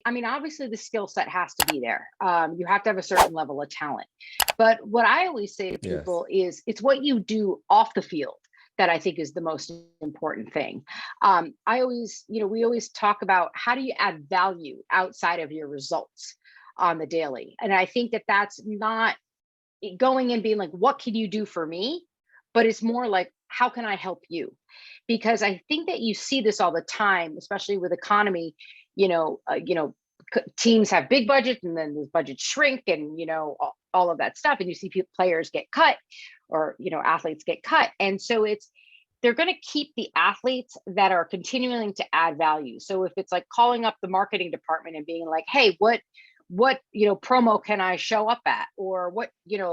I mean, obviously the skill set has to be there. You have to have a certain level of talent. But what I always say to Yes. people is it's what you do off the field that I think is the most important thing. I always, we always talk about how do you add value outside of your results on the daily. And I think that that's not going and being like, what can you do for me? But it's more like, how can I help you? Because I think that you see this all the time, especially with economy. Teams have big budgets, and then those budgets shrink, and all of that stuff. And you see players get cut, or athletes get cut, and so they're going to keep the athletes that are continuing to add value. So if it's like calling up the marketing department and being like, hey, what promo can I show up at, or what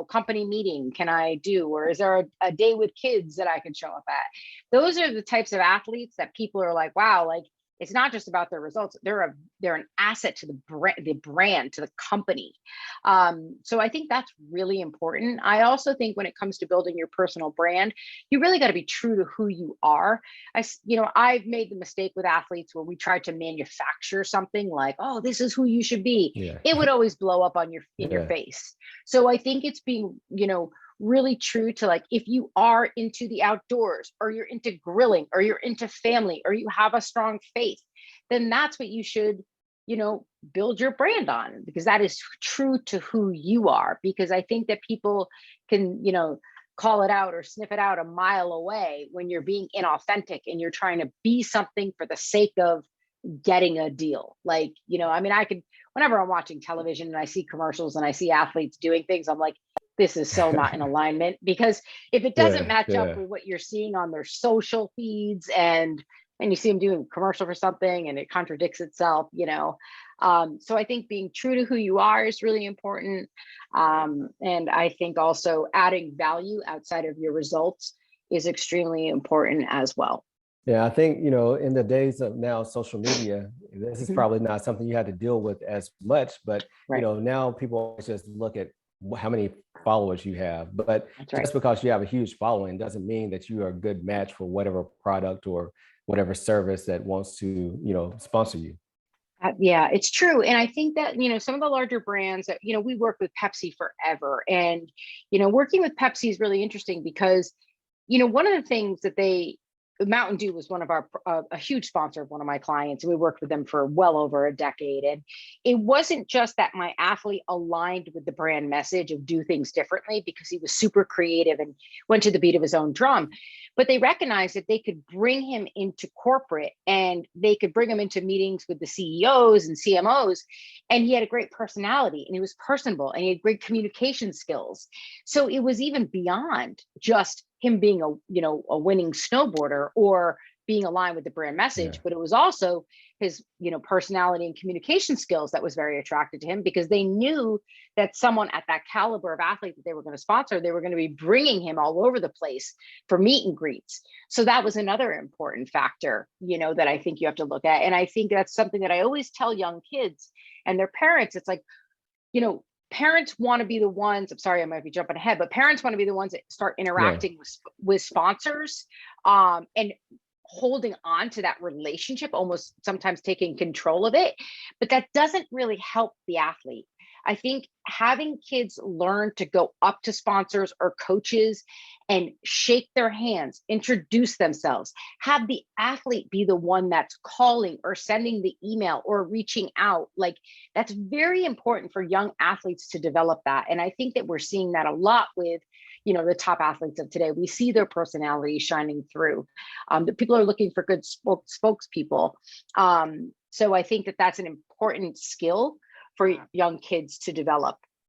company meeting can I do, or is there a day with kids that I can show up at? Those are the types of athletes that people are like, wow, like it's not just about their results, they're an asset to the brand, to the company. So I think that's really important. I also think when it comes to building your personal brand, you really got to be true to who you are. I've made the mistake with athletes where we tried to manufacture something like, oh, this is who you should be. Yeah. It would always blow up in your Yeah. face. So I think it's being, really true to, like, if you are into the outdoors, or you're into grilling, or you're into family, or you have a strong faith, then that's what you should, build your brand on, because that is true to who you are. Because I think that people can, call it out or sniff it out a mile away when you're being inauthentic and you're trying to be something for the sake of getting a deal. Like, I mean, whenever I'm watching television and I see commercials and I see athletes doing things, I'm like, this is so not in alignment. Because if it doesn't match up with what you're seeing on their social feeds, and you see them doing a commercial for something and it contradicts itself, so I think being true to who you are is really important. And I think also adding value outside of your results is extremely important as well. Yeah, I think, in the days of now social media, this is Mhm. probably not something you had to deal with as much, but, Right. now people just look at how many followers you have. But That's right. just because you have a huge following doesn't mean that you are a good match for whatever product or whatever service that wants to, sponsor you. Yeah, it's true. And I think that, some of the larger brands that, we worked with Pepsi forever. And, working with Pepsi is really interesting because, one of the things that Mountain Dew was one of a huge sponsor of one of my clients. We worked with them for well over a decade. And it wasn't just that my athlete aligned with the brand message of do things differently because he was super creative and went to the beat of his own drum, but they recognized that they could bring him into corporate and they could bring him into meetings with the CEOs and CMOs. And he had a great personality and he was personable and he had great communication skills. So it was even beyond just him being a winning snowboarder or being aligned with the brand Yeah. message, but it was also his personality and communication skills that was very attractive to him, because they knew that someone at that caliber of athlete that they were going to sponsor, they were going to be bringing him all over the place for meet and greets. So that was another important factor, that I think you have to look at. And I think that's something that I always tell young kids and their parents. It's like, parents want to be the ones, I'm sorry, I might be jumping ahead, but parents want to be the ones that start No. interacting with sponsors, and holding on to that relationship, almost sometimes taking control of it. But that doesn't really help the athlete. I think having kids learn to go up to sponsors or coaches and shake their hands, introduce themselves, have the athlete be the one that's calling or sending the email or reaching out. Like, that's very important for young athletes to develop that. And I think that we're seeing that a lot with, the top athletes of today. We see their personality shining through. The people are looking for good spokespeople. So I think that that's an important skill for young kids to develop.